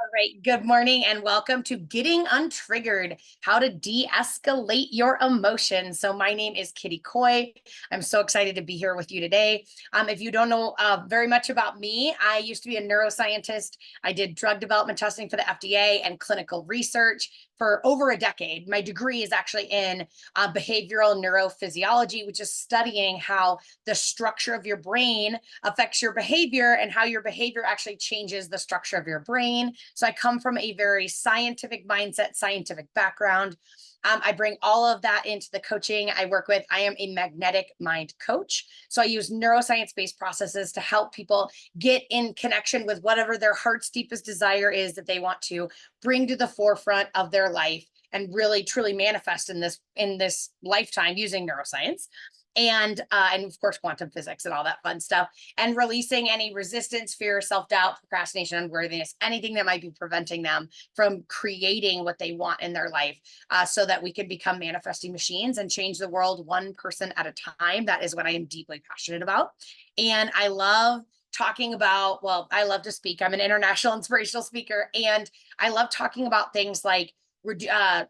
All right, good morning and welcome to Getting Untriggered, how to de-escalate your emotions. So my name is Kitty Coy. I'm so excited to be here with you today. If you don't know very much about me, I used to be a neuroscientist. I did drug development testing for the FDA and clinical research for over a decade. My degree is actually in behavioral neurophysiology, which is studying how the structure of your brain affects your behavior and how your behavior actually changes the structure of your brain. So I come from a very scientific mindset, scientific background. I bring all of that into the coaching I work with. I am a magnetic mind coach. So I use neuroscience-based processes to help people get in connection with whatever their heart's deepest desire is that they want to bring to the forefront of their life and really truly manifest in this lifetime using neuroscience. And of course, quantum physics and all that fun stuff, and releasing any resistance, fear, self-doubt, procrastination, unworthiness, anything that might be preventing them from creating what they want in their life, so that we can become manifesting machines and change the world one person at a time. That is what I am deeply passionate about. And I love talking about, well, I love to speak. I'm an international inspirational speaker, and I love talking about things like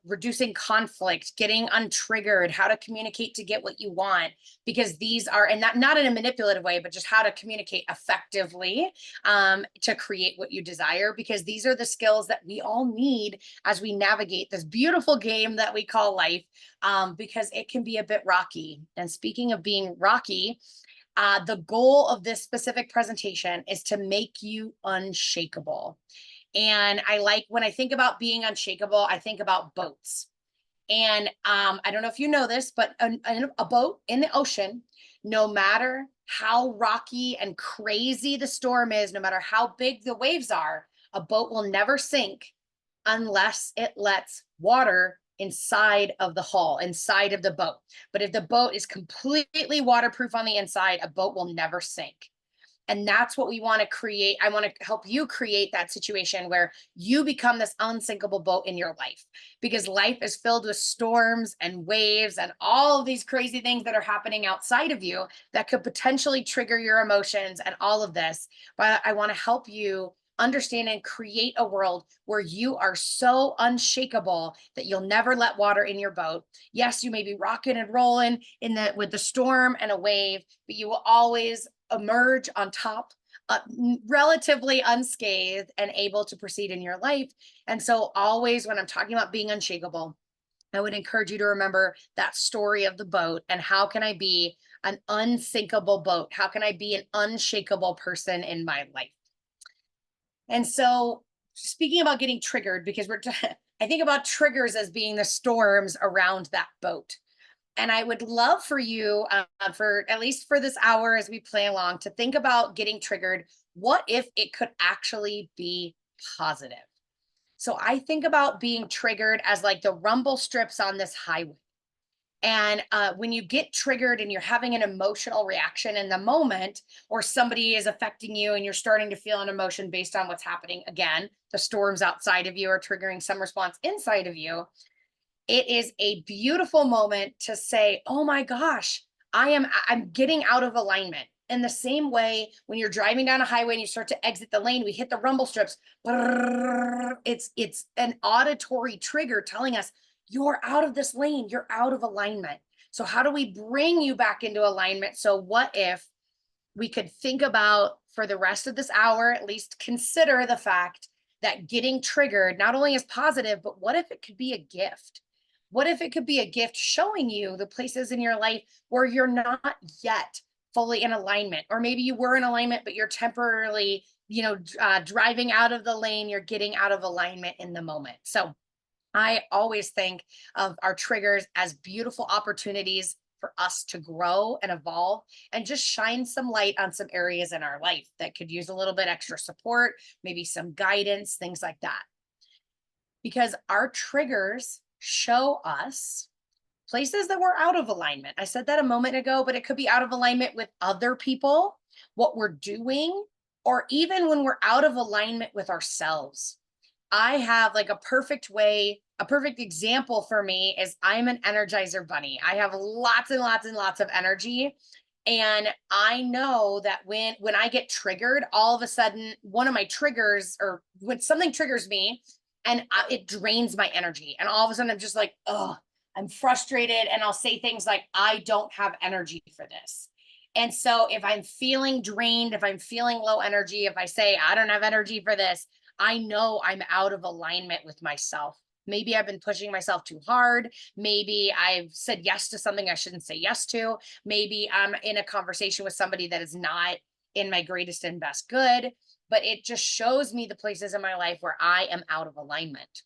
reducing conflict, getting untriggered, how to communicate to get what you want, because these are, and not in a manipulative way, but just how to communicate effectively to create what you desire, because these are the skills that we all need as we navigate this beautiful game that we call life, because it can be a bit rocky. And speaking of being rocky, the goal of this specific presentation is to make you unshakable. And I like, when I think about being unshakable, I think about boats. And I don't know if you know this, but a boat in the ocean, no matter how rocky and crazy the storm is, no matter how big the waves are, a boat will never sink unless it lets water inside of the hull, inside of the boat. But if the boat is completely waterproof on the inside, a boat will never sink. And that's what we want to create. I want to help you create that situation where you become this unsinkable boat in your life, because life is filled with storms and waves and all of these crazy things that are happening outside of you that could potentially trigger your emotions and all of this. But I want to help you understand and create a world where you are so unshakable that you'll never let water in your boat. Yes, you may be rocking and rolling with the storm and a wave, but you will always emerge on top, relatively unscathed and able to proceed in your life. And so always when I'm talking about being unshakable, I would encourage you to remember that story of the boat, and how can I be an unsinkable boat? How can I be an unshakable person in my life? And so, speaking about getting triggered, because I think about triggers as being the storms around that boat. And I would love for you, for at least for this hour as we play along, to think about getting triggered. What if it could actually be positive? So I think about being triggered as like the rumble strips on this highway. And when you get triggered and you're having an emotional reaction in the moment, or somebody is affecting you and you're starting to feel an emotion based on what's happening, again, the storms outside of you are triggering some response inside of you. It is a beautiful moment to say, oh my gosh, I'm getting out of alignment. In the same way, when you're driving down a highway and you start to exit the lane, we hit the rumble strips. It's an auditory trigger telling us you're out of this lane, you're out of alignment. So how do we bring you back into alignment? So what if we could think about, for the rest of this hour, at least consider the fact that getting triggered not only is positive, but what if it could be a gift? What if it could be a gift showing you the places in your life where you're not yet fully in alignment? Or maybe you were in alignment, but you're temporarily, driving out of the lane, you're getting out of alignment in the moment. So I always think of our triggers as beautiful opportunities for us to grow and evolve and just shine some light on some areas in our life that could use a little bit extra support, maybe some guidance, things like that. Because our triggers show us places that we're out of alignment. I said that a moment ago, but it could be out of alignment with other people, what we're doing, or even when we're out of alignment with ourselves. I have like a perfect example for me is I'm an energizer bunny. I have lots and lots and lots of energy. And I know that when I get triggered, all of a sudden, one of my triggers, or when something triggers me, and it drains my energy. And all of a sudden, I'm just like, oh, I'm frustrated. And I'll say things like, I don't have energy for this. And so if I'm feeling drained, if I'm feeling low energy, if I say, I don't have energy for this, I know I'm out of alignment with myself. Maybe I've been pushing myself too hard. Maybe I've said yes to something I shouldn't say yes to. Maybe I'm in a conversation with somebody that is not in my greatest and best good, but it just shows me the places in my life where I am out of alignment.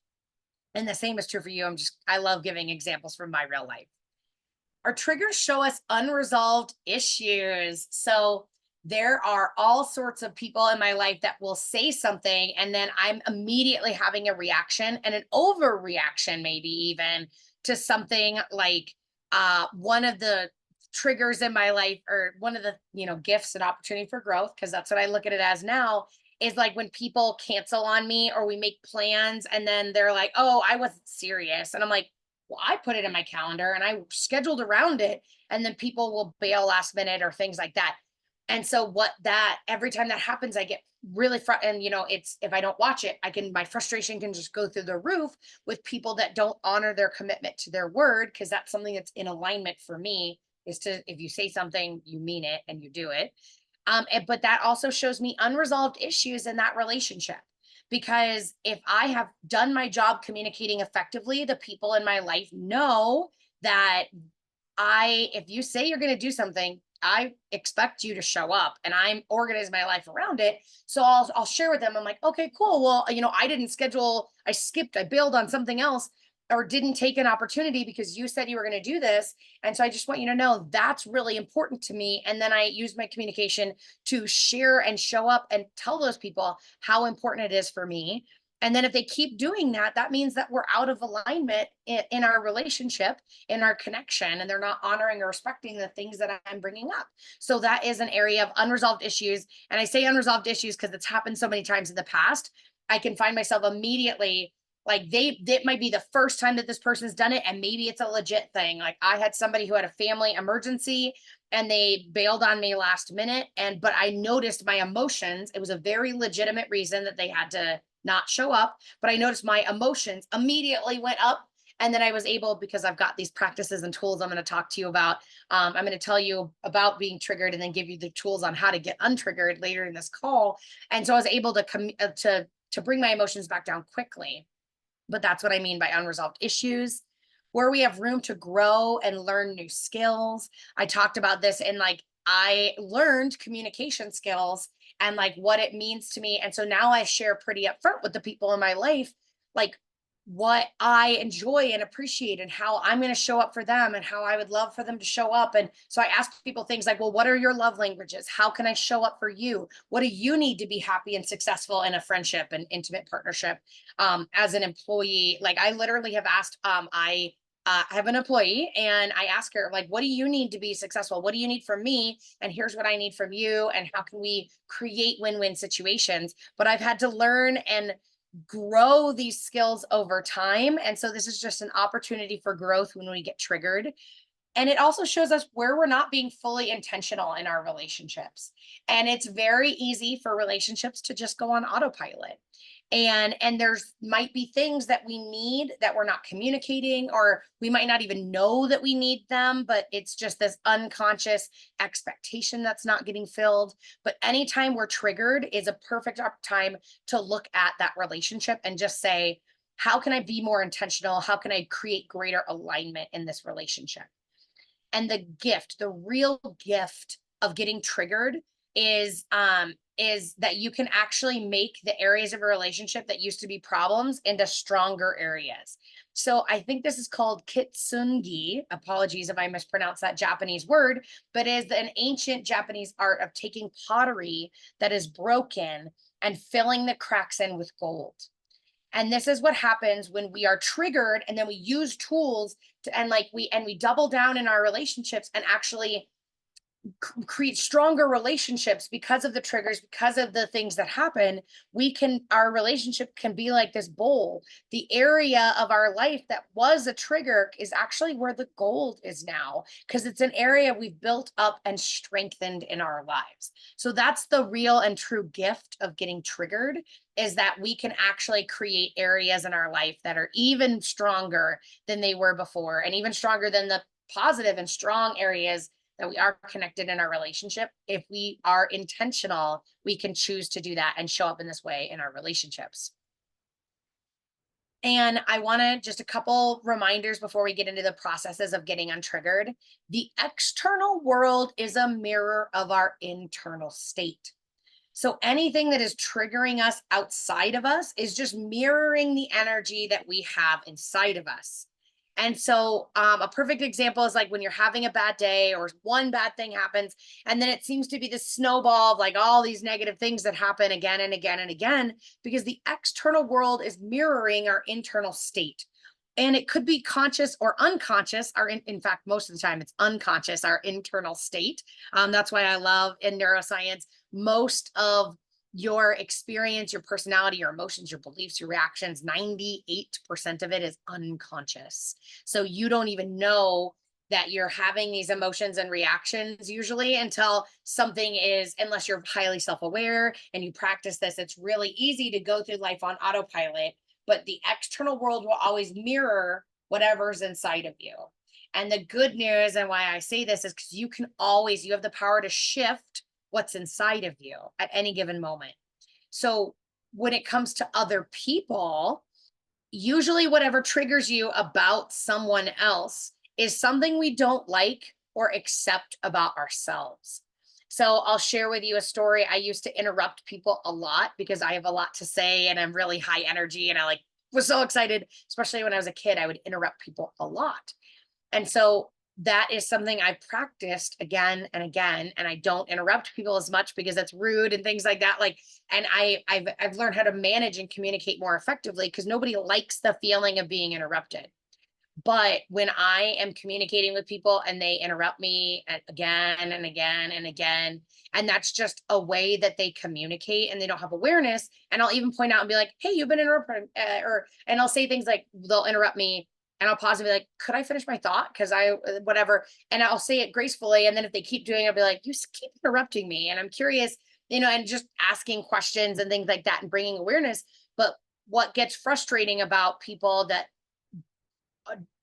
And the same is true for you. I love giving examples from my real life. Our triggers show us unresolved issues. So there are all sorts of people in my life that will say something, and then I'm immediately having a reaction, and an overreaction, maybe even, to something like one of the triggers in my life, or one of the gifts and opportunity for growth, because that's what I look at it as now, is like when people cancel on me, or we make plans and then they're like, oh, I wasn't serious, and I'm like, well, I put it in my calendar and I scheduled around it. And then people will bail last minute or things like that. And so every time that happens, I get really and it's, if I don't watch it, my frustration can just go through the roof with people that don't honor their commitment to their word. Cause that's something that's in alignment for me, is to, if you say something, you mean it and you do it. But that also shows me unresolved issues in that relationship. Because if I have done my job communicating effectively, the people in my life know that if you say you're going to do something, I expect you to show up, and I'm organizing my life around it. So I'll share with them. I'm like, okay, cool. Well, I didn't schedule, I bailed on something else, or didn't take an opportunity because you said you were going to do this. And so I just want you to know that's really important to me. And then I use my communication to share and show up and tell those people how important it is for me. And then if they keep doing that, that means that we're out of alignment in our relationship, in our connection, and they're not honoring or respecting the things that I'm bringing up. So that is an area of unresolved issues. And I say unresolved issues because it's happened so many times in the past. I can find myself immediately, like, it might be the first time that this person's done it, and maybe it's a legit thing. Like, I had somebody who had a family emergency and they bailed on me last minute, but I noticed my emotions. It was a very legitimate reason that they had to not show up, but I noticed my emotions immediately went up. And then I was able, because I've got these practices and tools I'm going to talk to you about. I'm going to tell you about being triggered and then give you the tools on how to get untriggered later in this call. And so I was able to bring my emotions back down quickly. But that's what I mean by unresolved issues, where we have room to grow and learn new skills. I talked about this in, like, I learned communication skills and like what it means to me. And so now I share pretty upfront with the people in my life, like, what I enjoy and appreciate, and how I'm going to show up for them, and how I would love for them to show up. And so I ask people things like, well, what are your love languages? How can I show up for you? What do you need to be happy and successful in a friendship and intimate partnership? As an employee, like, I literally have asked, I have an employee, and I ask her, like, what do you need to be successful? What do you need from me? And here's what I need from you. And how can we create win-win situations? But I've had to learn and grow these skills over time. And so this is just an opportunity for growth when we get triggered. And it also shows us where we're not being fully intentional in our relationships. And it's very easy for relationships to just go on autopilot. And there's might be things that we need that we're not communicating, or we might not even know that we need them, but it's just this unconscious expectation that's not getting filled. But anytime we're triggered is a perfect time to look at that relationship and just say, how can I be more intentional? How can I create greater alignment in this relationship? And the real gift of getting triggered is that you can actually make the areas of a relationship that used to be problems into stronger areas. So I think this is called kitsungi. Apologies if I mispronounce that Japanese word, but is an ancient Japanese art of taking pottery that is broken and filling the cracks in with gold. And this is what happens when we are triggered, and then we use tools to, and we double down in our relationships and actually create stronger relationships because of the triggers, because of the things that happen. Our relationship can be like this bowl. The area of our life that was a trigger is actually where the gold is now, because it's an area we've built up and strengthened in our lives. So that's the real and true gift of getting triggered, is that we can actually create areas in our life that are even stronger than they were before, and even stronger than the positive and strong areas that we are connected in our relationship. If we are intentional, we can choose to do that and show up in this way in our relationships. And I want to just a couple reminders before we get into the processes of getting untriggered. The external world is a mirror of our internal state. So anything that is triggering us outside of us is just mirroring the energy that we have inside of us. And so a perfect example is like when you're having a bad day or one bad thing happens, and then it seems to be this snowball of like all these negative things that happen again and again and again, because the external world is mirroring our internal state. And it could be conscious or unconscious, or in fact, most of the time it's unconscious, our internal state. That's why I love in neuroscience, most of your experience, your personality, your emotions, your beliefs, your reactions, 98% of it is unconscious. So you don't even know that you're having these emotions and reactions usually until something is, unless you're highly self-aware and you practice this, it's really easy to go through life on autopilot, but the external world will always mirror whatever's inside of you. And the good news, and why I say this, is because you have the power to shift what's inside of you at any given moment. So when it comes to other people, usually whatever triggers you about someone else is something we don't like or accept about ourselves. So I'll share with you a story. I used to interrupt people a lot because I have a lot to say and I'm really high energy, and I was so excited, especially when I was a kid. I would interrupt people a lot. And so that is something I've practiced again and again, and I don't interrupt people as much because that's rude and things like that. And I've learned how to manage and communicate more effectively, because nobody likes the feeling of being interrupted. But when I am communicating with people and they interrupt me again and again and again, and that's just a way that they communicate and they don't have awareness. And I'll even point out and be like, hey, you've been interrupted, and I'll say things like, they'll interrupt me and I'll pause and be like, could I finish my thought? Because whatever. And I'll say it gracefully. And then if they keep doing it, I'll be like, you keep interrupting me. And I'm curious, and just asking questions and things like that and bringing awareness. But what gets frustrating about people that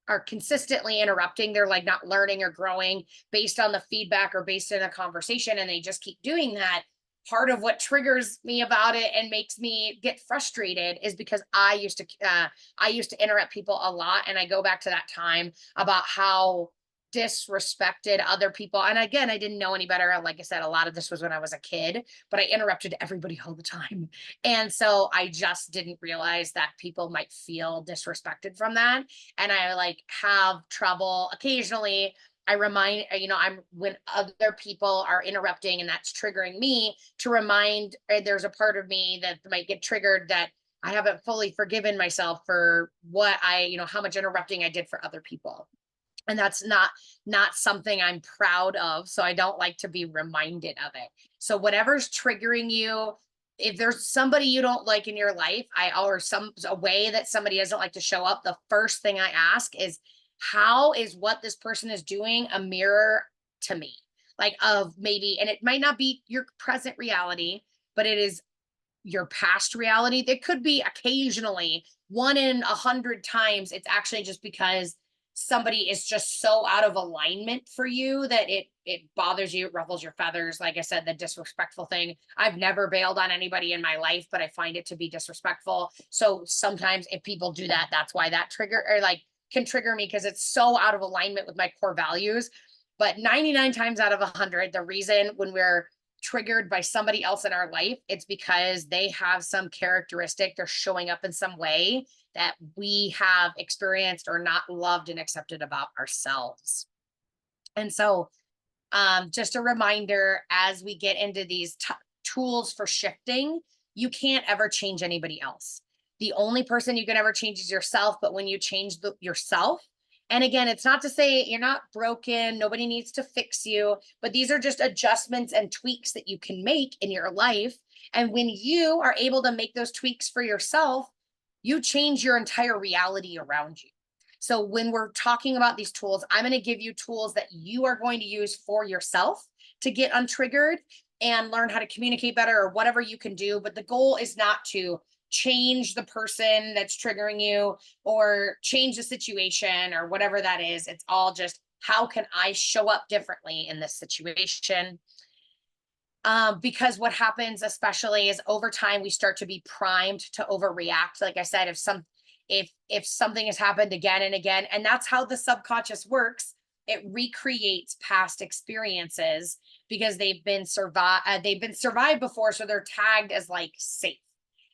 are consistently interrupting, they're like not learning or growing based on the feedback or based on a conversation, and they just keep doing that. Part of what triggers me about it and makes me get frustrated is because I used to interrupt people a lot. And I go back to that time about how disrespected other people. And again, I didn't know any better. Like I said, a lot of this was when I was a kid, but I interrupted everybody all the time. And so I just didn't realize that people might feel disrespected from that. And I have trouble occasionally. I remind, when other people are interrupting and that's triggering me, to remind, there's a part of me that might get triggered, that I haven't fully forgiven myself for what how much interrupting I did for other people. And that's not something I'm proud of. So I don't like to be reminded of it. So whatever's triggering you, if there's somebody you don't like in your life, or a way that somebody doesn't like to show up, the first thing I ask is, how is what this person is doing a mirror to me? Of maybe, and it might not be your present reality, but it is your past reality. There could be occasionally, 1 in 100 times, it's actually just because somebody is just so out of alignment for you that it bothers you, it ruffles your feathers. Like I said, the disrespectful thing. I've never bailed on anybody in my life, but I find it to be disrespectful. So sometimes if people do that, that's why that trigger can trigger me, because it's so out of alignment with my core values. But 99 times out of 100, the reason when we're triggered by somebody else in our life, it's because they have some characteristic, they're showing up in some way that we have experienced or not loved and accepted about ourselves. And so just a reminder, as we get into these tools for shifting, you can't ever change anybody else. The only person you can ever change is yourself. But when you change yourself And again, it's not to say you're not broken, nobody needs to fix you, but these are just adjustments and tweaks that you can make in your life. And when you are able to make those tweaks for yourself, you change your entire reality around you. So when we're talking about these tools, I'm going to give you tools that you are going to use for yourself to get untriggered and learn how to communicate better or whatever you can do. But the goal is not to change the person that's triggering you or change the situation or whatever that is. It's all just, how can I show up differently in this situation? Because what happens especially is over time, we start to be primed to overreact. Like I said, if something has happened again and again, and that's how the subconscious works, it recreates past experiences because they've been survived before, so they're tagged as like safe.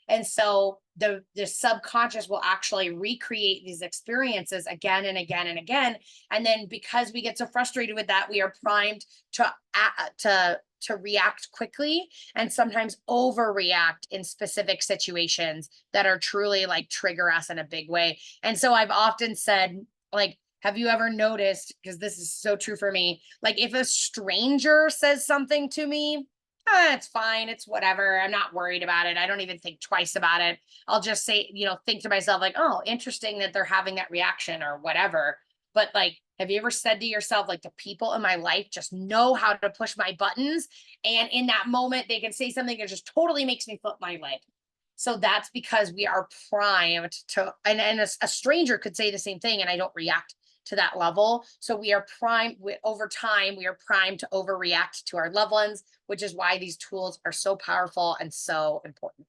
And so the subconscious will actually recreate these experiences again and again and again. And then because we get so frustrated with that, we are primed to react quickly and sometimes overreact in specific situations that are truly like trigger us in a big way. And so I've often said, like, have you ever noticed, because this is so true for me, like if a stranger says something to me, it's fine, it's whatever, I'm not worried about it, I don't even think twice about it. I'll just say, think to myself like, oh, interesting that they're having that reaction or whatever. But like, have you ever said to yourself, like, the people in my life just know how to push my buttons, and in that moment they can say something that just totally makes me flip my leg? So that's because we are primed to, and a stranger could say the same thing and I don't react to that level. So we are primed over time, we are primed to overreact to our loved ones, which is why these tools are so powerful and so important.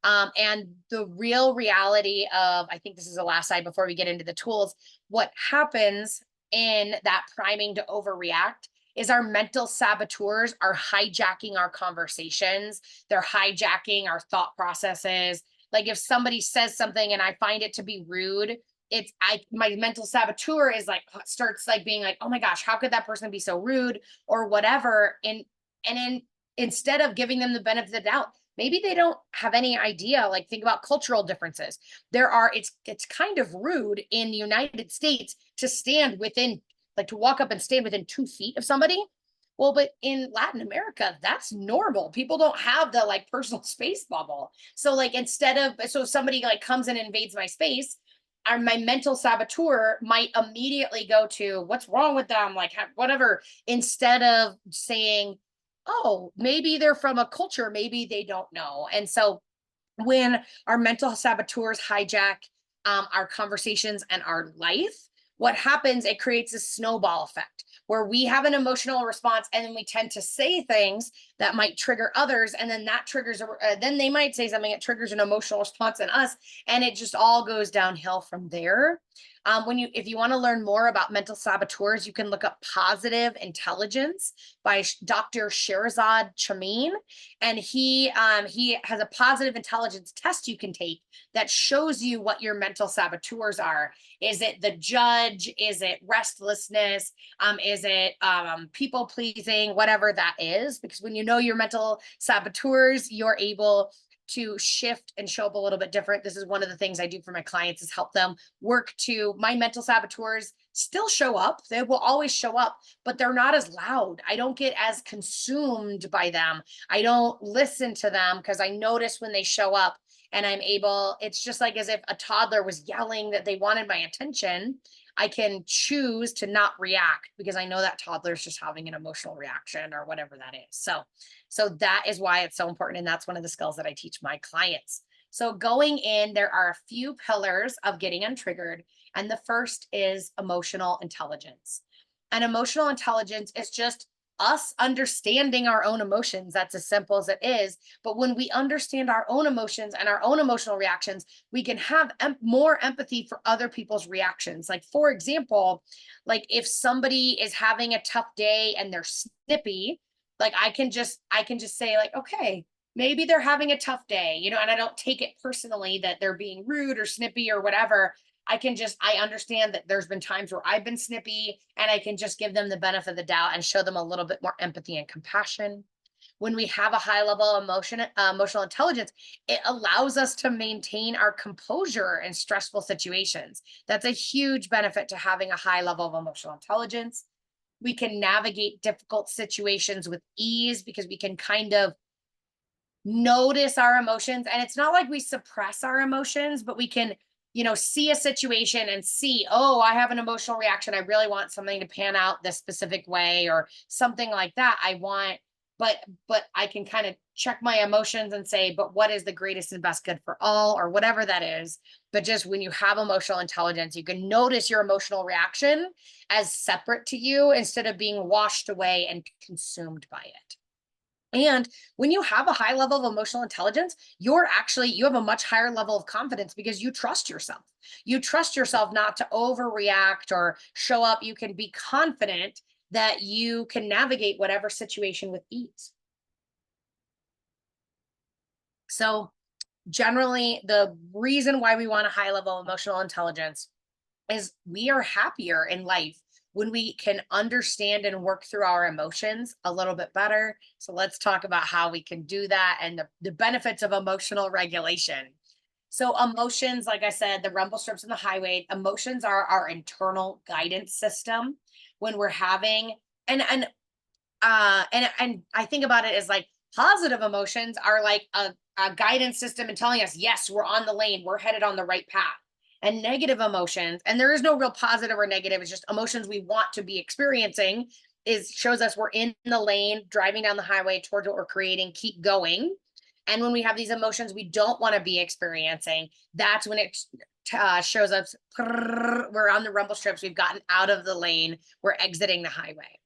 And the real reality of, I think this is the last slide before we get into the tools, what happens in that priming to overreact is our mental saboteurs are hijacking our conversations. They're hijacking our thought processes. Like if somebody says something and I find it to be rude, my mental saboteur is like, starts like being like, oh my gosh, how could that person be so rude or whatever? And then instead of giving them the benefit of the doubt, maybe they don't have any idea. Like, think about cultural differences. It's kind of rude in the United States to stand within, like to walk up and stand within 2 feet of somebody. Well, but in Latin America, that's normal. People don't have the like personal space bubble. So like so somebody like comes in and invades my space, my mental saboteur might immediately go to what's wrong with them, like whatever, instead of saying, oh, maybe they're from a culture, maybe they don't know. And so when our mental saboteurs hijack our conversations and our life, what happens, it creates a snowball effect where we have an emotional response and then we tend to say things that might trigger others. And then that triggers, then they might say something that triggers an emotional response in us. And it just all goes downhill from there. If you want to learn more about mental saboteurs, you can look up Positive Intelligence by Dr. Sherazad Chameen. And he has a positive intelligence test you can take that shows you what your mental saboteurs are. Is it the judge? Is it restlessness? Is it people pleasing? Whatever that is, because when you know your mental saboteurs, you're able to shift and show up a little bit different. This is one of the things I do for my clients, is help them work to, my mental saboteurs still show up. They will always show up, but they're not as loud. I don't get as consumed by them. I don't listen to them because I notice when they show up and it's just like as if a toddler was yelling that they wanted my attention. I can choose to not react because I know that toddler's just having an emotional reaction or whatever that is. So that is why it's so important. And that's one of the skills that I teach my clients. So going in, there are a few pillars of getting untriggered. And the first is emotional intelligence. And emotional intelligence is just us understanding our own emotions. That's as simple as it is. But when we understand our own emotions and our own emotional reactions, we can have more empathy for other people's reactions. Like, for example, like if somebody is having a tough day and they're snippy, like I can just say like, okay, maybe they're having a tough day, and I don't take it personally that they're being rude or snippy or whatever. I understand that there's been times where I've been snippy, and I can just give them the benefit of the doubt and show them a little bit more empathy and compassion. When we have a high level of emotional intelligence, it allows us to maintain our composure in stressful situations. That's a huge benefit to having a high level of emotional intelligence. We can navigate difficult situations with ease because we can kind of notice our emotions. And it's not like we suppress our emotions, but we can, see a situation and see, oh, I have an emotional reaction. I really want something to pan out this specific way or something like that. But I can kind of check my emotions and say, but what is the greatest and best good for all, or whatever that is. But just when you have emotional intelligence, you can notice your emotional reaction as separate to you instead of being washed away and consumed by it. And when you have a high level of emotional intelligence, you have a much higher level of confidence because you trust yourself. You trust yourself not to overreact or show up. You can be confident that you can navigate whatever situation with ease. So, generally, the reason why we want a high level of emotional intelligence is we are happier in life when we can understand and work through our emotions a little bit better. So let's talk about how we can do that and the benefits of emotional regulation. So emotions, like I said, the rumble strips in the highway, emotions are our internal guidance system when we're having and I think about it as like positive emotions are like a guidance system and telling us, yes, we're on the lane, we're headed on the right path. And negative emotions, and there is no real positive or negative, it's just emotions we want to be experiencing, is shows us we're in the lane, driving down the highway towards what we're creating, keep going. And when we have these emotions we don't want to be experiencing, that's when it shows us we're on the rumble strips, we've gotten out of the lane, we're exiting the highway.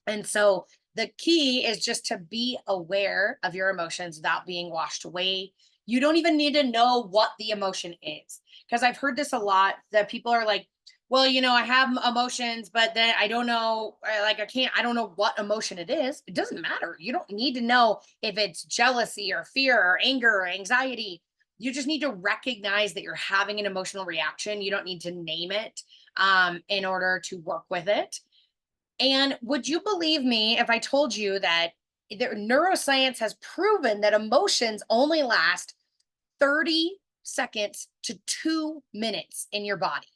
And so the key is just to be aware of your emotions without being washed away. You don't even need to know what the emotion is. Because I've heard this a lot that people are like, well, I have emotions, but then I don't know, I don't know what emotion it is. It doesn't matter. You don't need to know if it's jealousy or fear or anger or anxiety. You just need to recognize that you're having an emotional reaction. You don't need to name it in order to work with it. And would you believe me if I told you that neuroscience has proven that emotions only last 30 seconds to 2 minutes in your body?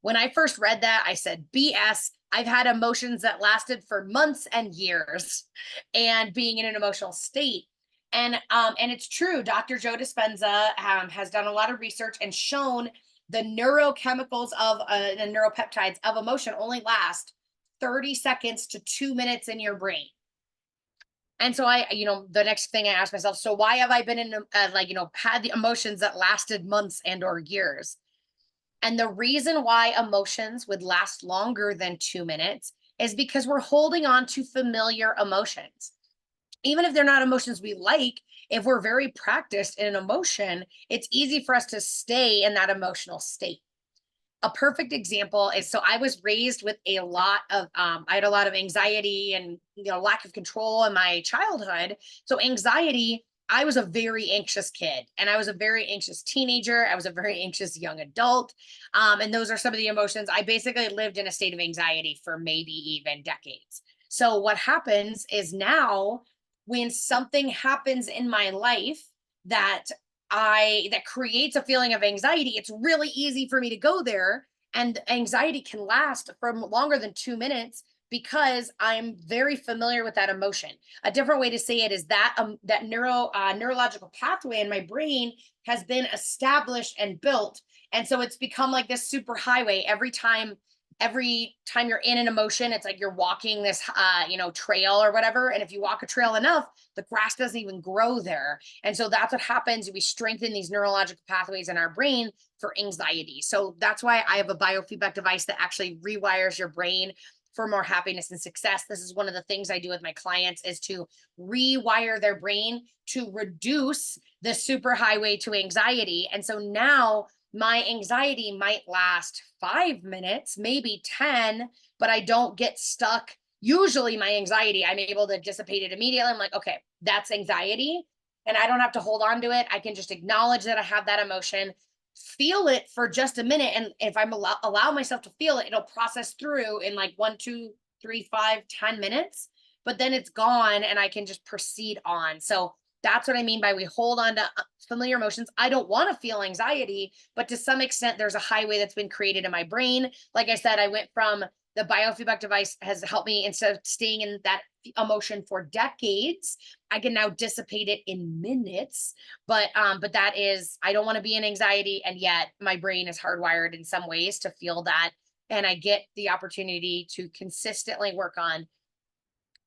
When I first read that, I said, BS. I've had emotions that lasted for months and years and being in an emotional state. And it's true. Dr. Joe Dispenza has done a lot of research and shown the neurochemicals of the neuropeptides of emotion only last 30 seconds to 2 minutes in your brain. And so the next thing I asked myself, so why have I been in, had the emotions that lasted months and or years? And the reason why emotions would last longer than 2 minutes is because we're holding on to familiar emotions. Even if they're not emotions we like, if we're very practiced in an emotion, it's easy for us to stay in that emotional state. A perfect example is, so I was raised with a lot of I had a lot of anxiety and lack of control in my childhood. So anxiety, I was a very anxious kid and I was a very anxious teenager, I was a very anxious young adult, and those are some of the emotions. I basically lived in a state of anxiety for maybe even decades. So what happens is now when something happens in my life that that creates a feeling of anxiety, it's really easy for me to go there. And anxiety can last for longer than 2 minutes because I'm very familiar with that emotion. A different way to say it is that that neurological pathway in my brain has been established and built, and so it's become like this super highway. Every time you're in an emotion, it's like you're walking this trail or whatever, and if you walk a trail enough, the grass doesn't even grow there. And so that's what happens. We strengthen these neurological pathways in our brain for anxiety. So that's why I have a biofeedback device that actually rewires your brain for more happiness and success. This is one of the things I do with my clients, is to rewire their brain to reduce the superhighway to anxiety. And so now my anxiety might last 5 minutes, maybe 10, but I don't get stuck. Usually my anxiety, I'm able to dissipate it immediately. I'm like, okay, that's anxiety. And I don't have to hold on to it. I can just acknowledge that I have that emotion, feel it for just a minute. And if I'm allow myself to feel it, it'll process through in like 1, 2, 3, 5, 10 minutes. but then it's gone and I can just proceed on. So that's what I mean by we hold on to familiar emotions. I don't want to feel anxiety, but to some extent, there's a highway that's been created in my brain. Like I said, I went from the biofeedback device has helped me, instead of staying in that emotion for decades, I can now dissipate it in minutes. But that is, I don't want to be in anxiety, and yet my brain is hardwired in some ways to feel that. And I get the opportunity to consistently work on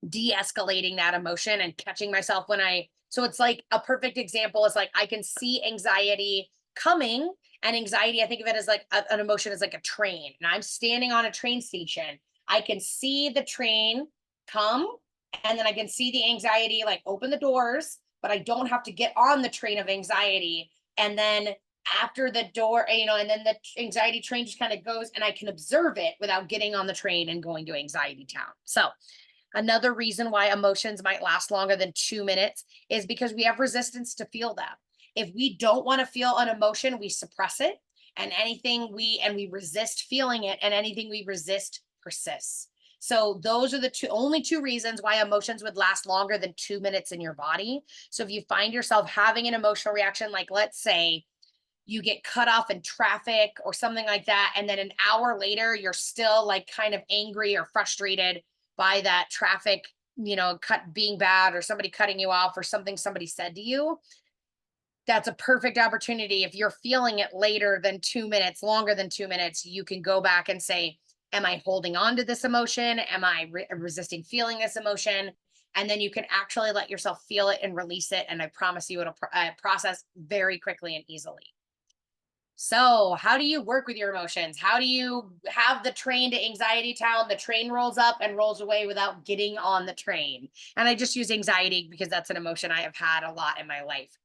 de-escalating that emotion and catching myself when so it's like a perfect example is like I can see anxiety coming, and anxiety, I think of it as like an emotion is like a train, and I'm standing on a train station. I can see the train come, and then I can see the anxiety like open the doors, but I don't have to get on the train of anxiety. And then after the door, and then the anxiety train just kind of goes, and I can observe it without getting on the train and going to anxiety town. So another reason why emotions might last longer than 2 minutes is because we have resistance to feel them. If we don't want to feel an emotion, we suppress it, and we resist feeling it, and anything we resist persists. So those are the only two reasons why emotions would last longer than 2 minutes in your body. So if you find yourself having an emotional reaction, like let's say you get cut off in traffic or something like that, and then an hour later, you're still like kind of angry or frustrated by that traffic, being bad, or somebody cutting you off, or something somebody said to you, that's a perfect opportunity. If you're feeling it later than 2 minutes, longer than 2 minutes, you can go back and say, am I holding on to this emotion? Am I resisting feeling this emotion? And then you can actually let yourself feel it and release it. And I promise you, it'll process very quickly and easily. So how do you work with your emotions? How do you have the train to anxiety town? The train rolls up and rolls away without getting on the train. And I just use anxiety because that's an emotion I have had a lot in my life.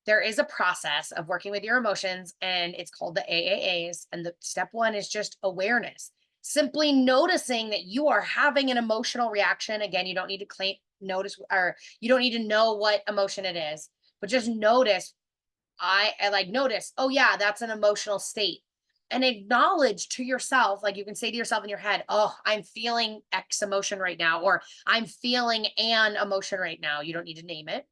There is a process of working with your emotions, and it's called the AAAs. And the step one is just awareness. Simply noticing that you are having an emotional reaction. Again, you don't need to notice, or you don't need to know what emotion it is, but just notice. I like notice, oh yeah, that's an emotional state. And acknowledge to yourself, like you can say to yourself in your head, oh, I'm feeling X emotion right now, or I'm feeling an emotion right now. You don't need to name it,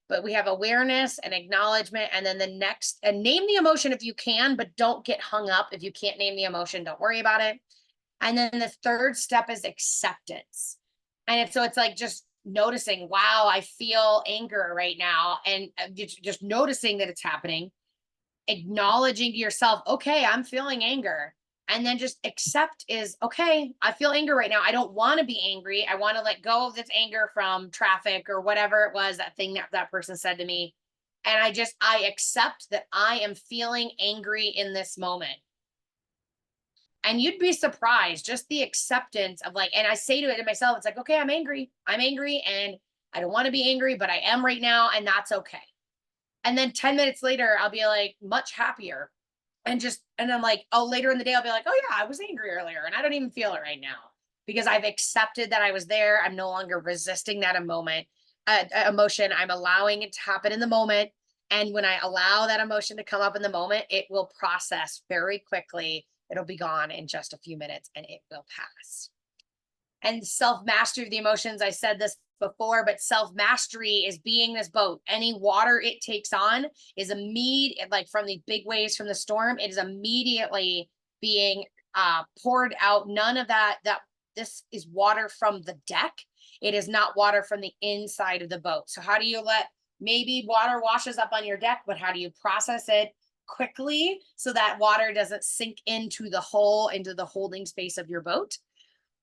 but we have awareness and acknowledgement. And then the next, and name the emotion if you can, but don't get hung up. If you can't name the emotion, don't worry about it. And then the third step is acceptance. And so it's like just noticing, wow, I feel anger right now. And just noticing that it's happening, acknowledging to yourself, okay, I'm feeling anger. And then just accept is, okay, I feel anger right now. I don't want to be angry. I want to let go of this anger from traffic or whatever it was, that thing that person said to me. And I accept that I am feeling angry in this moment. And you'd be surprised, just the acceptance of like, and I say to it to myself, it's like, okay, I'm angry. And I don't want to be angry, but I am right now. And that's okay. And then 10 minutes later, I'll be like much happier. And I'm like, oh, later in the day, I'll be like, oh yeah, I was angry earlier and I don't even feel it right now because I've accepted that I was there. I'm no longer resisting that emotion. I'm allowing it to happen in the moment. And when I allow that emotion to come up in the moment, it will process very quickly. It'll be gone in just a few minutes and it will pass. And self-mastery of the emotions, I said this before, but self-mastery is being this boat. Any water it takes on is immediate, like from the big waves from the storm, it is immediately being poured out. None of that, this is water from the deck. It is not water from the inside of the boat. So how do you maybe water washes up on your deck, but how do you process it quickly so that water doesn't sink into the holding space of your boat?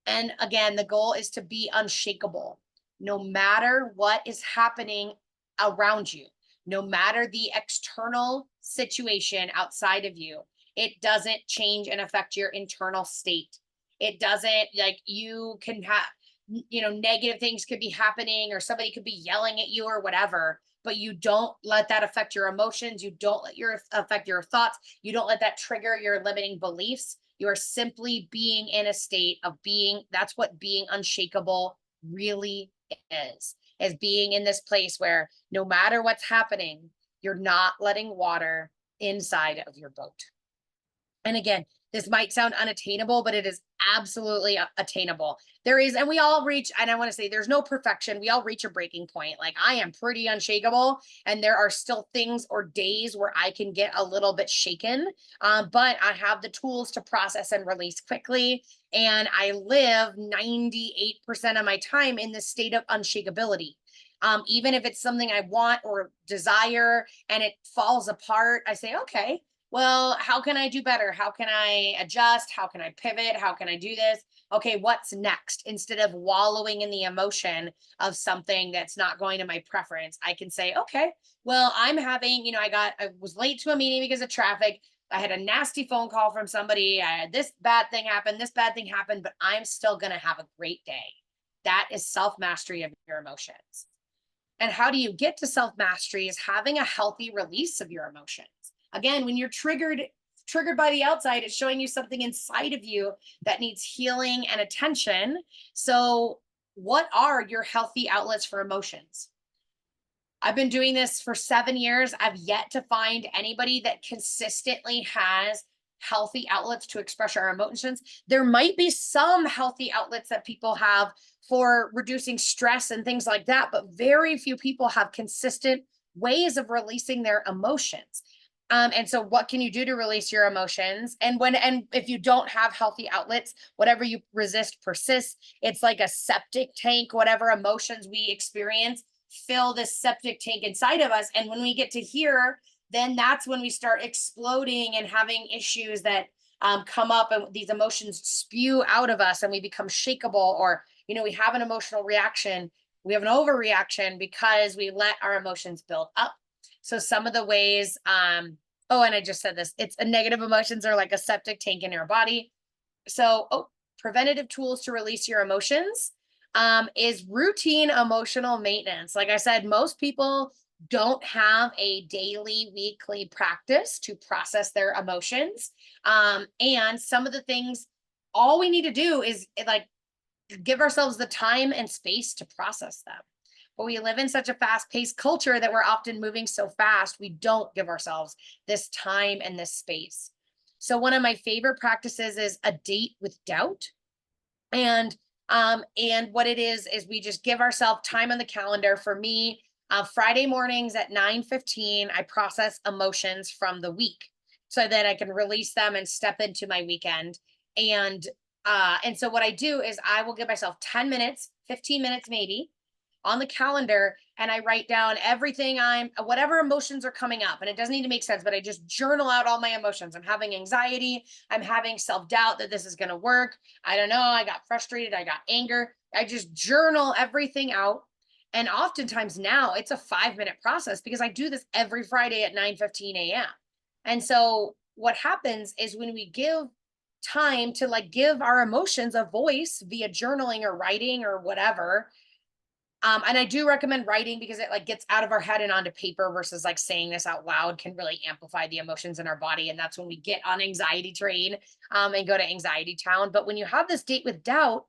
And again, the goal is to be unshakable, no matter what is happening around you, no matter the external situation outside of you. It doesn't change and affect your internal state. It doesn't, like, you can have, negative things could be happening or somebody could be yelling at you or whatever, but you don't let that affect your emotions. You don't let affect your thoughts. You don't let that trigger your limiting beliefs. You are simply being in a state of being. That's what being unshakable really is being in this place where no matter what's happening, you're not letting water inside of your boat. And again, this might sound unattainable, but it is absolutely attainable. There is, and we all reach, and I want to say there's no perfection. We all reach a breaking point. Like I am pretty unshakable, and there are still things or days where I can get a little bit shaken. But I have the tools to process and release quickly. And I live 98% of my time in this state of unshakability. Even if it's something I want or desire and it falls apart, I say, okay, well, how can I do better? How can I adjust? How can I pivot? How can I do this? Okay, what's next? Instead of wallowing in the emotion of something that's not going to my preference, I can say, okay, well, I'm having, I was late to a meeting because of traffic. I had a nasty phone call from somebody. I had this bad thing happen, but I'm still going to have a great day. That is self mastery of your emotions. And how do you get to self mastery is having a healthy release of your emotions. Again, when you're triggered by the outside, it's showing you something inside of you that needs healing and attention. So what are your healthy outlets for emotions? I've been doing this for 7 years. I've yet to find anybody that consistently has healthy outlets to express our emotions. There might be some healthy outlets that people have for reducing stress and things like that, but very few people have consistent ways of releasing their emotions. And so what can you do to release your emotions? And if you don't have healthy outlets, whatever you resist persists. It's like a septic tank. Whatever emotions we experience fill this septic tank inside of us. And when we get to here, then that's when we start exploding and having issues that come up, and these emotions spew out of us and we become shakable, or, we have an emotional reaction. We have an overreaction because we let our emotions build up. So some of the ways, and I just said this, it's negative emotions are like a septic tank in your body. So, preventative tools to release your emotions is routine emotional maintenance. Like I said, most people don't have a daily, weekly practice to process their emotions. And some of the things, all we need to do is like give ourselves the time and space to process them. But we live in such a fast-paced culture that we're often moving so fast, we don't give ourselves this time and this space. So one of my favorite practices is a date with doubt. And what it is we just give ourselves time on the calendar. For me, Friday mornings at 9:15, I process emotions from the week so that I can release them and step into my weekend. And so what I do is I will give myself 10 minutes, 15 minutes maybe, on the calendar, and I write down everything whatever emotions are coming up. And it doesn't need to make sense, but I just journal out all my emotions. I'm having anxiety. I'm having self-doubt that this is going to work. I don't know. I got frustrated. I got anger. I just journal everything out. And oftentimes now it's a 5-minute process because I do this every Friday at 9:15 a.m. And so what happens is when we give time to like give our emotions a voice via journaling or writing or whatever, and I do recommend writing because it like gets out of our head and onto paper versus like saying this out loud can really amplify the emotions in our body. And that's when we get on anxiety train and go to anxiety town. But when you have this date with doubt,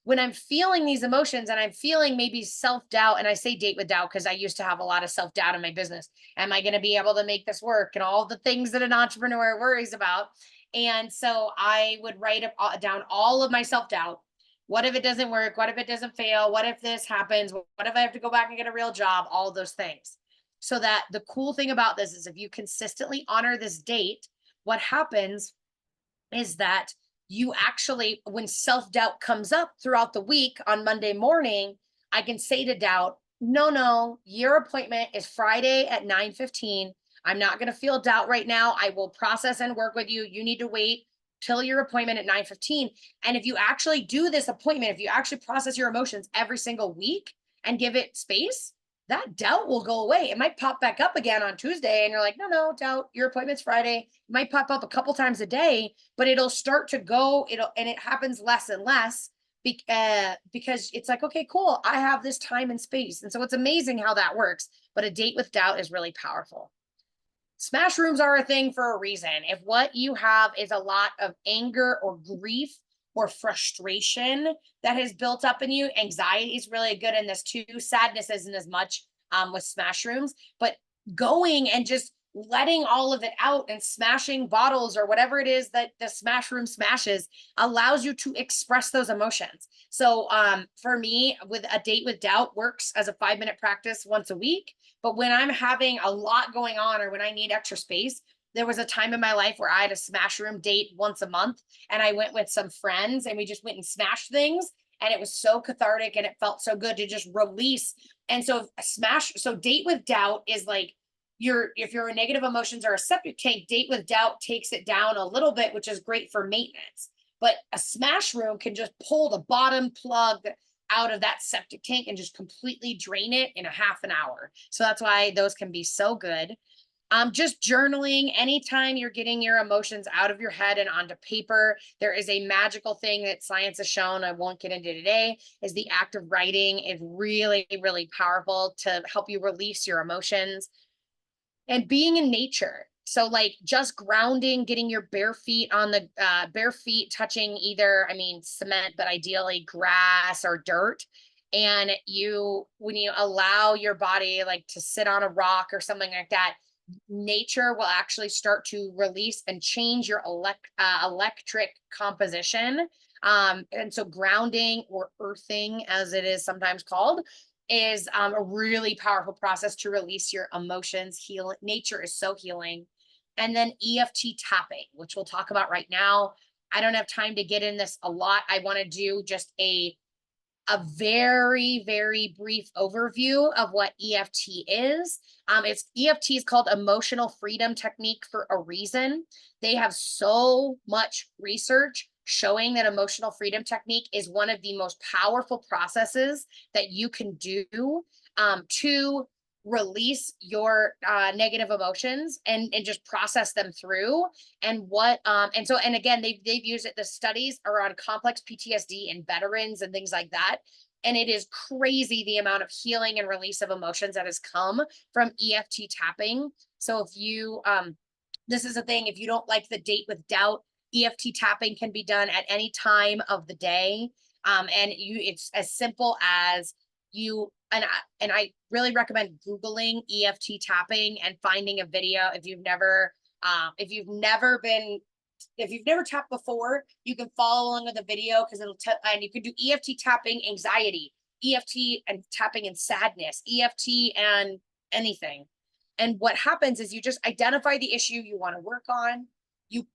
when I'm feeling these emotions and I'm feeling maybe self-doubt, and I say date with doubt because I used to have a lot of self-doubt in my business. Am I going to be able to make this work? And all the things that an entrepreneur worries about. And so I would write down all of my self-doubt. What if it doesn't work? What if it doesn't fail? What if this happens? What if I have to go back and get a real job? All of those things. So that the cool thing about this is if you consistently honor this date, what happens is that you actually, when self-doubt comes up throughout the week on Monday morning, I can say to doubt, no, your appointment is Friday at 9:15. I'm not going to feel doubt right now. I will process and work with you. You need to wait till your appointment at 9:15. And if you actually do this appointment, if you actually process your emotions every single week and give it space, that doubt will go away. It might pop back up again on Tuesday and you're like, no, doubt, your appointment's Friday. It might pop up a couple times a day, but it'll start to go, and it happens less and less because it's like, okay, cool. I have this time and space. And so it's amazing how that works. But a date with doubt is really powerful. Smash rooms are a thing for a reason. If what you have is a lot of anger or grief or frustration that has built up in you, anxiety is really good in this too. Sadness isn't as much with smash rooms, but going and just letting all of it out and smashing bottles or whatever it is that the smash room smashes allows you to express those emotions. So for me, with a date with doubt works as a 5-minute practice once a week. But when I'm having a lot going on or when I need extra space, there was a time in my life where I had a smash room date once a month, and I went with some friends and we just went and smashed things. And it was so cathartic and it felt so good to just release. And so date with doubt is like, if your negative emotions are a septic tank, date with doubt takes it down a little bit, which is great for maintenance. But a smash room can just pull the bottom plug out of that septic tank and just completely drain it in a half an hour. So that's why those can be so good. Just journaling anytime you're getting your emotions out of your head and onto paper. There is a magical thing that science has shown, I won't get into today, is the act of writing is really, really powerful to help you release your emotions. And being in nature. So like just grounding, getting your bare feet on the bare feet touching either, I mean, cement, but ideally grass or dirt. And when you allow your body like to sit on a rock or something like that, nature will actually start to release and change your electric composition. And so grounding, or earthing as it is sometimes called, is a really powerful process to release your emotions. Nature is so healing. And then EFT tapping, which we'll talk about right now. I don't have time to get in this a lot. I want to do just a very, very brief overview of what EFT is. EFT is called emotional freedom technique for a reason. They have so much research showing that emotional freedom technique is one of the most powerful processes that you can do to release your negative emotions and just process them through. And again, they've used it. The studies are on complex PTSD and veterans and things like that. And it is crazy the amount of healing and release of emotions that has come from EFT tapping. So this is a thing, if you don't like the date with doubt, EFT tapping can be done at any time of the day. It's as simple as I really recommend Googling EFT tapping and finding a video. If you've never tapped before, you can follow along with the video because and you can do EFT tapping anxiety, EFT and tapping and sadness, EFT and anything. And what happens is you just identify the issue you want to work on. You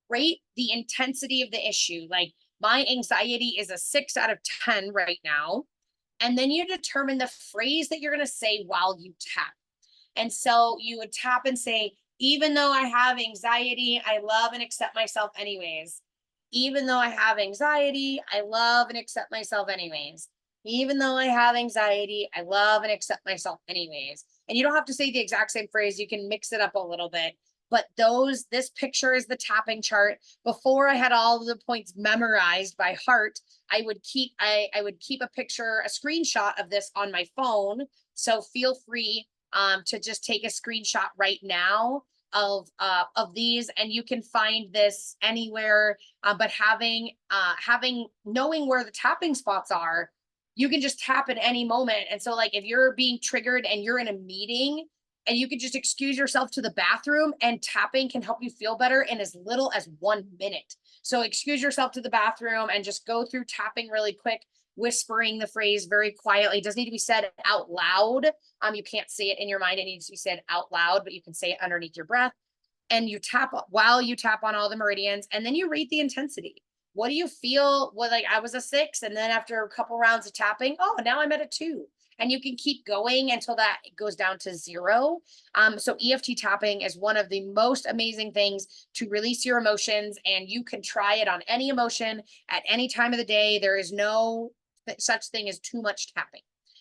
rate the intensity of the issue. Like my anxiety is a 6 out of 10 right now. And then you determine the phrase that you're going to say while you tap. And so you would tap and say, even though I have anxiety, I love and accept myself anyways. Even though I have anxiety, I love and accept myself anyways. Even though I have anxiety, I love and accept myself anyways. And you don't have to say the exact same phrase. You can mix it up a little bit. But this picture is the tapping chart. Before I had all of the points memorized by heart, I would keep a picture, a screenshot of this on my phone. So feel free to just take a screenshot right now of these, and you can find this anywhere. But knowing where the tapping spots are, you can just tap at any moment. And so like if you're being triggered and you're in a meeting, and you can just excuse yourself to the bathroom, and tapping can help you feel better in as little as 1 minute. So excuse yourself to the bathroom and just go through tapping really quick, whispering the phrase very quietly. It doesn't need to be said out loud. You can't say it in your mind. It needs to be said out loud, but you can say it underneath your breath. And you tap while you tap on all the meridians, and then you rate the intensity. What do you feel? Well, like I was a 6, and then after a couple rounds of tapping, oh, now I'm at a 2. And you can keep going until that goes down to 0. So EFT tapping is one of the most amazing things to release your emotions, and you can try it on any emotion at any time of the day. There is no such thing as too much tapping.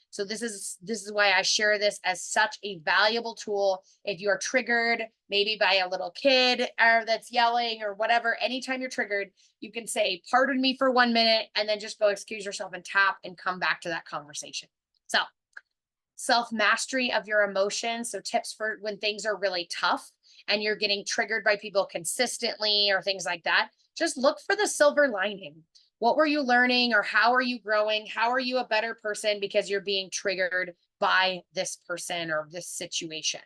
So this is why I share this as such a valuable tool. If you are triggered, maybe by a little kid that's yelling or whatever, anytime you're triggered, you can say, pardon me for 1 minute, and then just go excuse yourself and tap and come back to that conversation. So self-mastery of your emotions. So tips for when things are really tough and you're getting triggered by people consistently or things like that. Just look for the silver lining. What were you learning, or how are you growing? How are you a better person because you're being triggered by this person or this situation?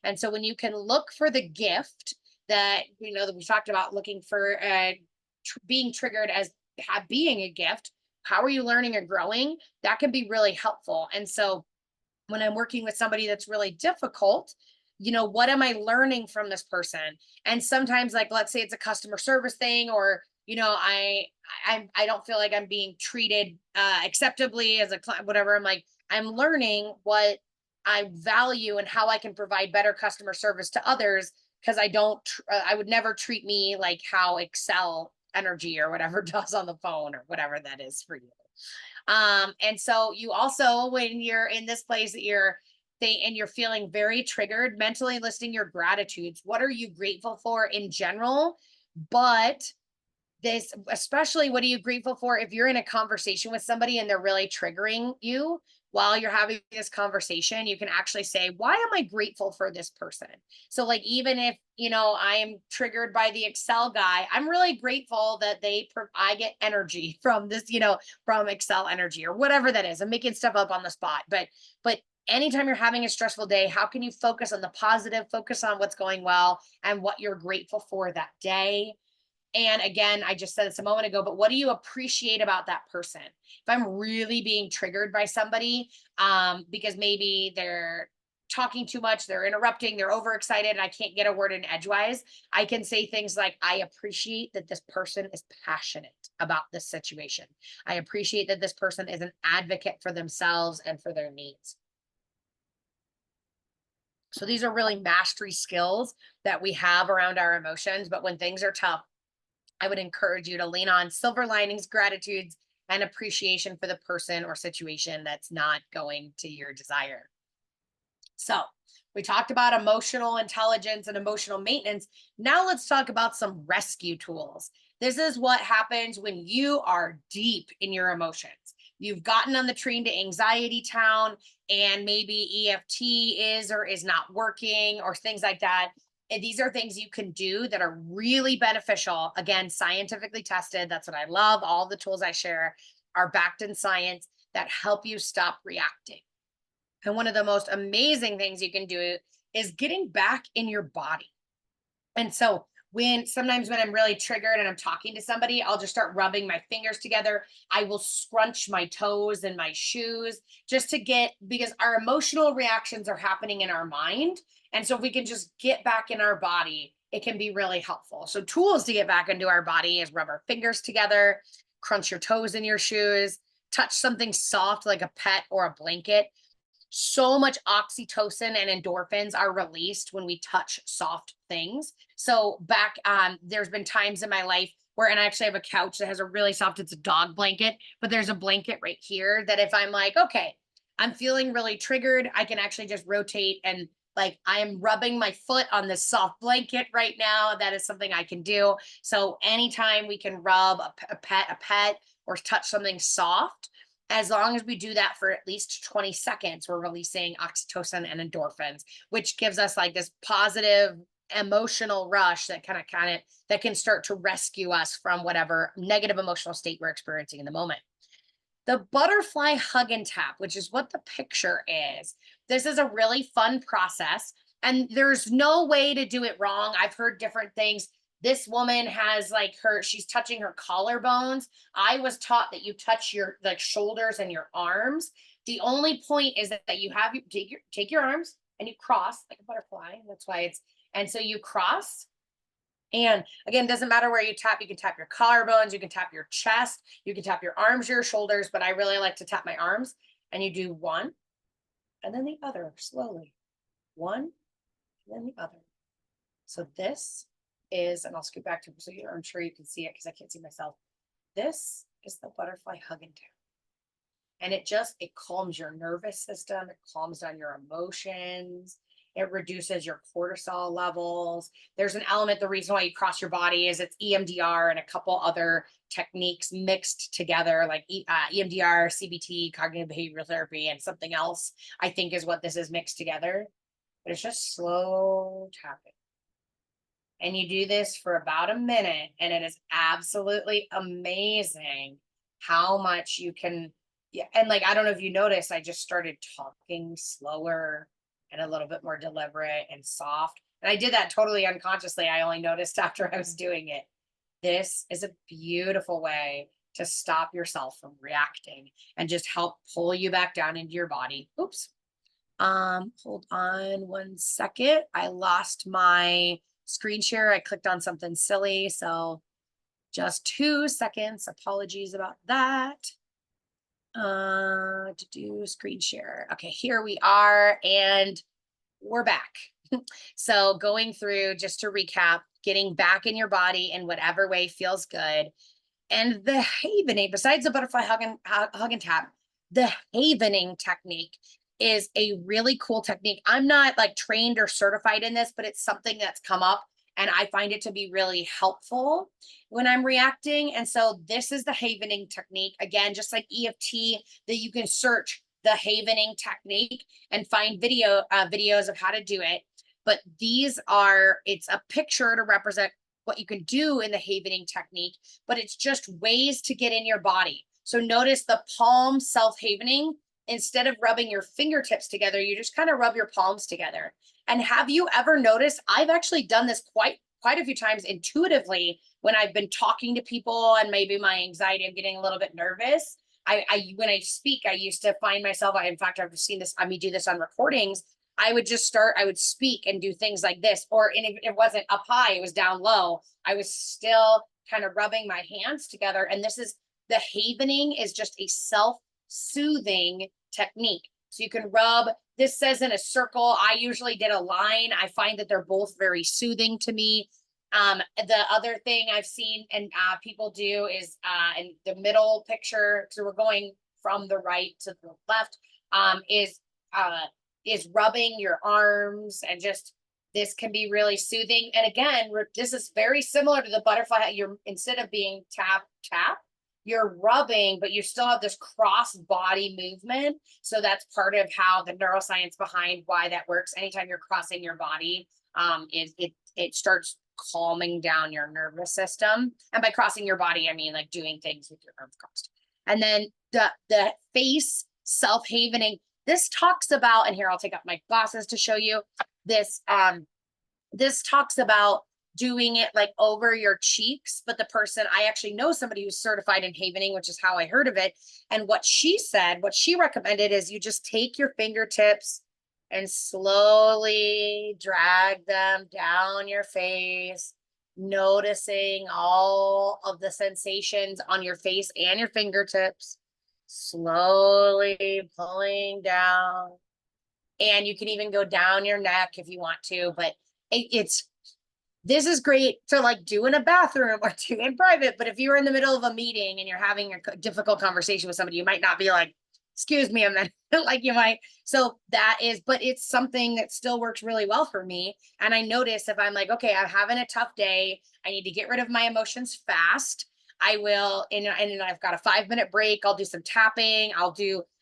And so when you can look for the gift that, that we talked about, looking for being triggered as being a gift, how are you learning and growing? That can be really helpful. And so when I'm working with somebody that's really difficult, what am I learning from this person? And sometimes, like, let's say it's a customer service thing, or, I don't feel like I'm being treated acceptably as a client, whatever. I'm like, I'm learning what I value and how I can provide better customer service to others, because I would never treat me like how Excel Energy or whatever does on the phone, or whatever that is for you. And so you also, when you're in this place that and you're feeling very triggered, mentally listing your gratitudes. What are you grateful for in general? But this, especially, what are you grateful for if you're in a conversation with somebody and they're really triggering you? While you're having this conversation, you can actually say, why am I grateful for this person? So, like, even if, I am triggered by the Excel guy, I'm really grateful that I get energy from this, from Excel Energy, or whatever that is. I'm making stuff up on the spot. But anytime you're having a stressful day, how can you focus on the positive, focus on what's going well and what you're grateful for that day? And again, I just said this a moment ago, but what do you appreciate about that person? If I'm really being triggered by somebody, because maybe they're talking too much, they're interrupting, they're overexcited, and I can't get a word in edgewise, I can say things like, I appreciate that this person is passionate about this situation. I appreciate that this person is an advocate for themselves and for their needs. So these are really mastery skills that we have around our emotions. But when things are tough, I would encourage you to lean on silver linings, gratitudes, and appreciation for the person or situation that's not going to your desire. So we talked about emotional intelligence and emotional maintenance. Now let's talk about some rescue tools. This is what happens when you are deep in your emotions. You've gotten on the train to anxiety town, and maybe EFT is or is not working, or things like that. And these are things you can do that are really beneficial. Again, scientifically tested. That's what I love. All the tools I share are backed in science that help you stop reacting. And one of the most amazing things you can do is getting back in your body. And so sometimes when I'm really triggered and I'm talking to somebody, I'll just start rubbing my fingers together. I will scrunch my toes and my shoes just because our emotional reactions are happening in our mind. And so if we can just get back in our body, it can be really helpful. So tools to get back into our body is rub our fingers together, crunch your toes in your shoes, touch something soft like a pet or a blanket. So much oxytocin and endorphins are released when we touch soft things. So there's been times in my life where, and I actually have a couch that has a really soft, it's a dog blanket, but there's a blanket right here that if I'm like, okay, I'm feeling really triggered, I can actually just rotate, and like, I am rubbing my foot on this soft blanket right now. That is something I can do. So anytime we can rub a pet, or touch something soft, as long as we do that for at least 20 seconds, we're releasing oxytocin and endorphins, which gives us like this positive emotional rush that that can start to rescue us from whatever negative emotional state we're experiencing in the moment. The butterfly hug and tap, which is what the picture is. This is a really fun process, and there's no way to do it wrong. I've heard different things. This woman has she's touching her collarbones. I was taught that you touch your shoulders and your arms. The only point is that you take your arms and you cross like a butterfly. That's why and so you cross. And again, doesn't matter where you tap. You can tap your collarbones, you can tap your chest, you can tap your arms, your shoulders, but I really like to tap my arms. And you do one and then the other slowly. One and then the other. So this is, and I'll scoot back to so I'm sure you can see it because I can't see myself. This is the butterfly hug and tap. And it calms your nervous system. It calms down your emotions. It reduces your cortisol levels. There's an element, the reason why you cross your body is it's EMDR and a couple other techniques mixed together, like EMDR, CBT, cognitive behavioral therapy, and something else, I think is what this is mixed together. But it's just slow tapping. And you do this for about a minute, and it is absolutely amazing how much you can. Yeah, and I don't know if you noticed, I just started talking slower and a little bit more deliberate and soft. And I did that totally unconsciously. I only noticed after I was doing it. This is a beautiful way to stop yourself from reacting and just help pull you back down into your body. Oops. Hold on 1 second. I lost my screen share. I clicked on something silly. So just 2 seconds. Apologies about that. To do screen share. Okay, here we are, and we're back. So going through, just to recap, getting back in your body in whatever way feels good. And the havening, besides the butterfly hug and tap, the havening technique is a really cool technique. I'm not like trained or certified in this, but it's something that's come up and I find it to be really helpful when I'm reacting. And so this is the havening technique. Again, just like EFT, that you can search the havening technique and find videos of how to do it. But it's a picture to represent what you can do in the havening technique, but it's just ways to get in your body. So notice the palm self-havening. Instead of rubbing your fingertips together, you just kind of rub your palms together. And have you ever noticed, I've actually done this quite a few times intuitively when I've been talking to people and maybe my anxiety, I'm getting a little bit nervous. When I speak, I used to find myself, in fact, I've seen this, I do this on recordings. I would speak and do things like this, and if it wasn't up high, it was down low. I was still kind of rubbing my hands together. And the havening is just a self-soothing technique. So you can rub, this says in a circle. I usually did a line. I find that they're both very soothing to me. The other thing I've seen and people do is in the middle picture, so we're going from the right to the left, is rubbing your arms, and just this can be really soothing. And again, this is very similar to the butterfly. Instead of being tap, you're rubbing, but you still have this cross body movement. So that's part of how the neuroscience behind why that works. Anytime you're crossing your body, it starts calming down your nervous system. And by crossing your body, I mean like doing things with your arms crossed. And then the face self-havening, this talks about, and here I'll take up my glasses to show you this. This talks about doing it like over your cheeks, but I actually know somebody who's certified in havening, which is how I heard of it. And what she recommended is you just take your fingertips and slowly drag them down your face, noticing all of the sensations on your face and your fingertips, slowly pulling down. And you can even go down your neck if you want to, but this is great to like do in a bathroom or do in private. But if you're in the middle of a meeting and you're having a difficult conversation with somebody, you might not be like, excuse me, and then like you might. So but it's something that still works really well for me. And I notice if I'm like, okay, I'm having a tough day, I need to get rid of my emotions fast. I will, and I've got a 5-minute break. I'll do some tapping.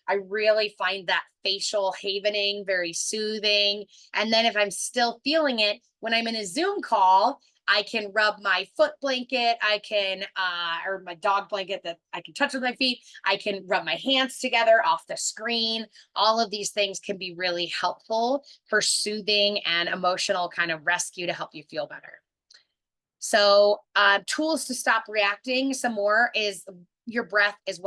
I really find that facial havening very soothing. And then if I'm still feeling it, when I'm in a Zoom call, I can rub my foot blanket, or my dog blanket that I can touch with my feet. I can rub my hands together off the screen. All of these things can be really helpful for soothing and emotional kind of rescue to help you feel better. So tools to stop reacting some more is your breath is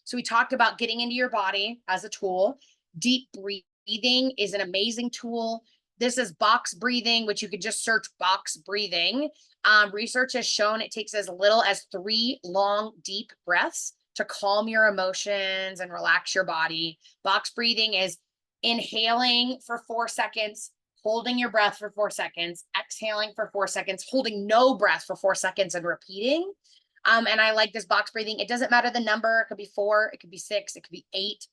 so we talked about getting into your body as a tool. Deep breathing is an amazing tool. This is box breathing, which you could just search box breathing. Research has shown it takes as little as 3 long, deep breaths to calm your emotions and relax your body. Box breathing is inhaling for 4 seconds, holding your breath for 4 seconds, exhaling for 4 seconds, holding no breath for 4 seconds, and repeating. And I like this box breathing. It doesn't matter the number. It could be 4, it could be 6, it could be 8,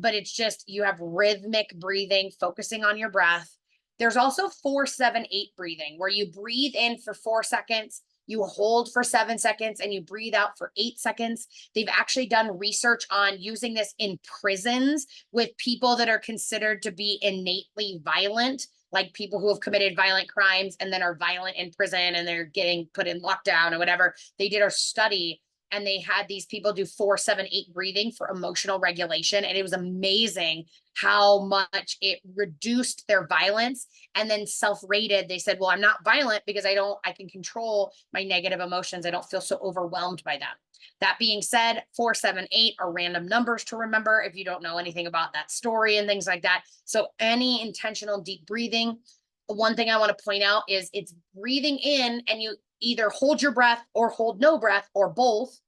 but it's just, you have rhythmic breathing, focusing on your breath. There's also 4-7-8 breathing, where you breathe in for 4 seconds, you hold for 7 seconds, and you breathe out for 8 seconds. They've actually done research on using this in prisons with people that are considered to be innately violent, like people who have committed violent crimes and then are violent in prison and they're getting put in lockdown or whatever. They did a study and they had these people do 4-7-8 breathing for emotional regulation. And it was amazing how much it reduced their violence. And then self-rated, they said, well, I'm not violent because I can control my negative emotions. I don't feel so overwhelmed by them. That being said, 4-7-8 are random numbers to remember if you don't know anything about that story and things like that. So any intentional deep breathing, one thing I want to point out is it's breathing in, and you either hold your breath or hold no breath or both,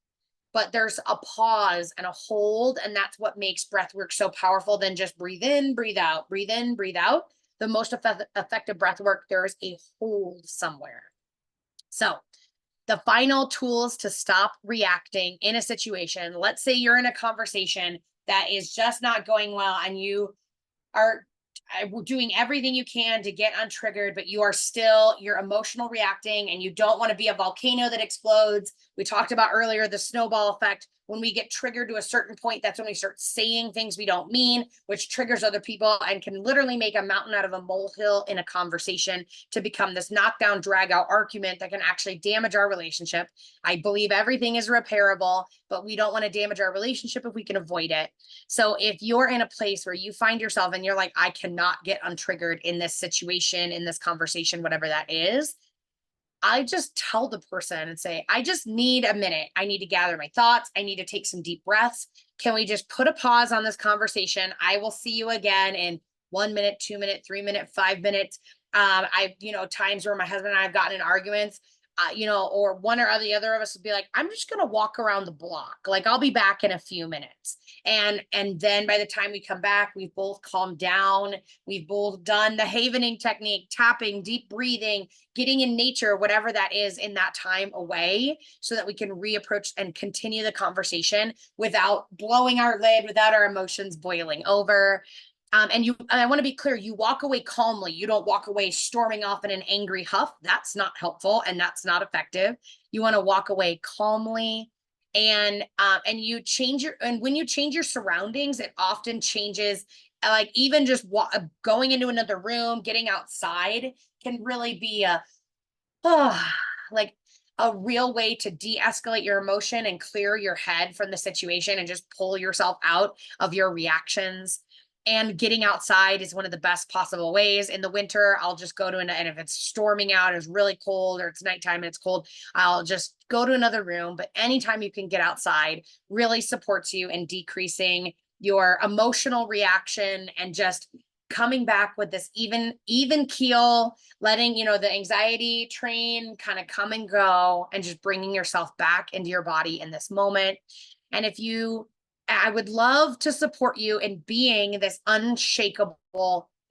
but there's a pause and a hold, and that's what makes breath work so powerful than just breathe in, breathe out, breathe in, breathe out. The most effective breath work, there is a hold somewhere. So the final tools to stop reacting in a situation, let's say you're in a conversation that is just not going well and you are doing everything you can to get untriggered, but you're emotional reacting and you don't want to be a volcano that explodes. We talked about earlier the snowball effect. When we get triggered to a certain point, that's when we start saying things we don't mean, which triggers other people and can literally make a mountain out of a molehill in a conversation to become this knockdown, drag out argument that can actually damage our relationship. I believe everything is repairable, but we don't want to damage our relationship if we can avoid it. So if you're in a place where you find yourself and you're like, I cannot get untriggered in this situation, in this conversation, whatever that is, I just tell the person and say, I just need a minute. I need to gather my thoughts. I need to take some deep breaths. Can we just put a pause on this conversation? I will see you again in 1 minute, 2 minute, 3 minute, 5 minutes. Times where my husband and I have gotten in arguments, or one or the other of us would be like, I'm just going to walk around the block. Like, I'll be back in a few minutes. And then by the time we come back, we've both calmed down. We've both done the havening technique, tapping, deep breathing, getting in nature, whatever that is in that time away, so that we can reapproach and continue the conversation without blowing our lid, without our emotions boiling over. And I want to be clear, you walk away calmly. You don't walk away storming off in an angry huff. That's not helpful and that's not effective. You want to walk away calmly, and when you change your surroundings, it often changes. Like, even just going into another room, getting outside can really be like a real way to de-escalate your emotion and clear your head from the situation and just pull yourself out of your reactions. And getting outside is one of the best possible ways. In the winter, I'll just go to and if it's storming out, it's really cold, or it's nighttime and it's cold, I'll just go to another room. But anytime you can get outside really supports you in decreasing your emotional reaction and just coming back with this even keel, letting, the anxiety train kind of come and go, and just bringing yourself back into your body in this moment. And I would love to support you in being this unshakable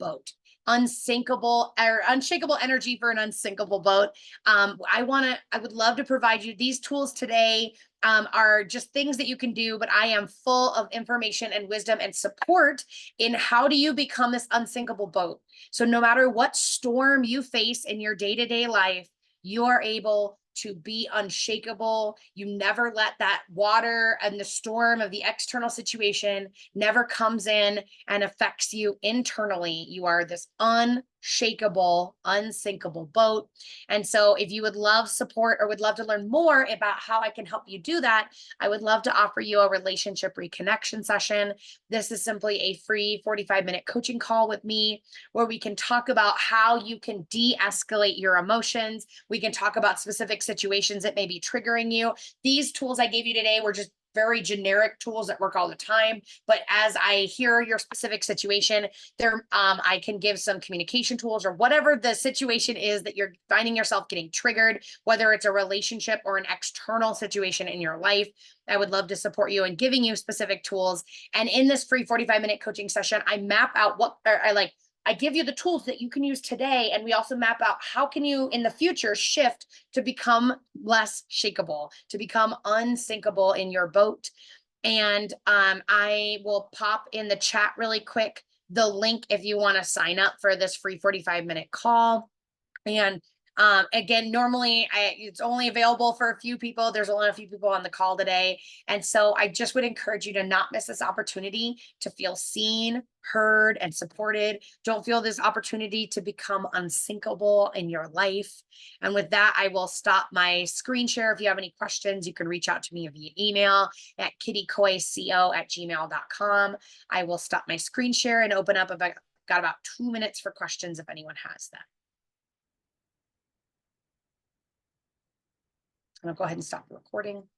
boat, unsinkable energy for an unsinkable boat. I would love to provide you these tools today. Are just things that you can do, but I am full of information and wisdom and support in how do you become this unsinkable boat. So no matter what storm you face in your day-to-day life, you are able to be unshakable. You never let that water and the storm of the external situation never comes in and affects you internally. You are this unshakable, unsinkable boat. And so if you would love support or would love to learn more about how I can help you do that, I would love to offer you a relationship reconnection session. This is simply a free 45-minute coaching call with me where we can talk about how you can de-escalate your emotions. We can talk about specific situations that may be triggering you. These tools I gave you today were just very generic tools that work all the time. But as I hear your specific situation, I can give some communication tools, or whatever the situation is that you're finding yourself getting triggered, whether it's a relationship or an external situation in your life. I would love to support you in giving you specific tools. And in this free 45-minute coaching session, I map out I give you the tools that you can use today. And we also map out how can you in the future shift to become less shakeable, to become unsinkable in your boat. And I will pop in the chat really quick the link if you want to sign up for this free 45-minute call. And Again, normally it's only available for a few people. There's only a few people on the call today. And so I just would encourage you to not miss this opportunity to feel seen, heard, and supported. Don't feel this opportunity to become unsinkable in your life. And with that, I will stop my screen share. If you have any questions, you can reach out to me via email at kittycoyco@gmail.com. I will stop my screen share and open up got about 2 minutes for questions if anyone has them. I'm gonna go ahead and stop the recording.